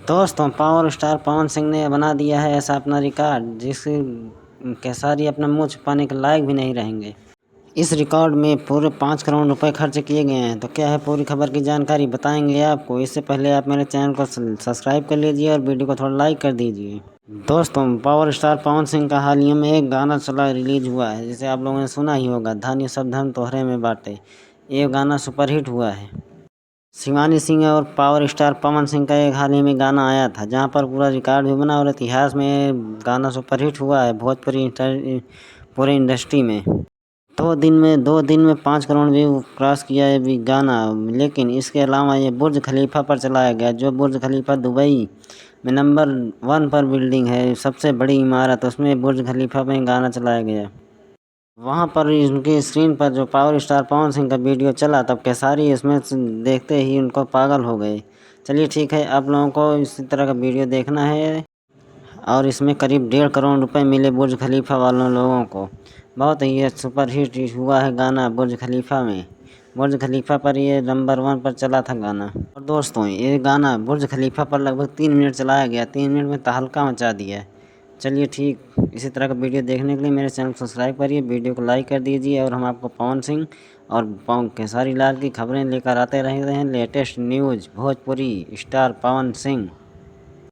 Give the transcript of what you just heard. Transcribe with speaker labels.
Speaker 1: दोस्तों, power star Pawan Singh ने बना दिया है ऐसा अपना रिकॉर्ड जिस खेसारी अपना मुंह छुपाने के लायक भी नहीं रहेंगे। इस रिकॉर्ड में पूरे 5 करोड़ रुपए खर्च किए गए हैं। तो क्या है पूरी खबर की जानकारी बताएंगे आपको। इससे पहले आप मेरे चैनल को सब्सक्राइब कर लीजिए और वीडियो को थोड़ा लाइक कर दीजिए। दोस्तों, पावर स्टार पवन सिंह का हाल ही में एक गाना रिलीज हुआ है जिसे आप लोगों ने सुना ही होगा, धन्य सब धन तोहरे में बाटे। ये गाना सुपरहिट हुआ है। शिवानी सिंह और पावर स्टार पवन सिंह का एक हाल ही में गाना आया था जहां पर पूरा रिकॉर्ड भी बना और इतिहास में गाना सुपरहिट हुआ है भोजपुरी पूरे इंडस्ट्री में। 2 दिन में 5 करोड़ व्यू क्रॉस किया है भी गाना। लेकिन इसके अलावा ये बुर्ज खलीफा पर चलाया गया, जो बुर्ज खलीफा दुबई में नंबर 1 पर बिल्डिंग है, सबसे बड़ी इमारत, उसमें बुर्ज खलीफा में गाना चलाया गया। वहाँ पर उनकी स्क्रीन पर जो पावर स्टार पवन सिंह का वीडियो चला तब खेसारी इसमें देखते ही उनको पागल हो गए। चलिए ठीक है, आप लोगों को इसी तरह का वीडियो देखना है। और इसमें करीब 1.5 करोड़ रुपए मिले बुर्ज खलीफा वालों लोगों को। बहुत ही सुपर हिट हुआ है गाना बुर्ज खलीफा में। बुर्ज खलीफा पर ये नंबर 1 पर चला था गाना। और दोस्तों, ये गाना बुर्ज खलीफा पर लगभग 3 मिनट चलाया गया। 3 मिनट में तहलका मचा दिया है। चलिए ठीक, इसी तरह का वीडियो देखने के लिए मेरे चैनल को सब्सक्राइब करिए, वीडियो को लाइक कर दीजिए और हम आपको पवन सिंह और खेसारी लाल की खबरें लेकर आते रहते हैं। Latest news Bhojpuri star Pawan Singh.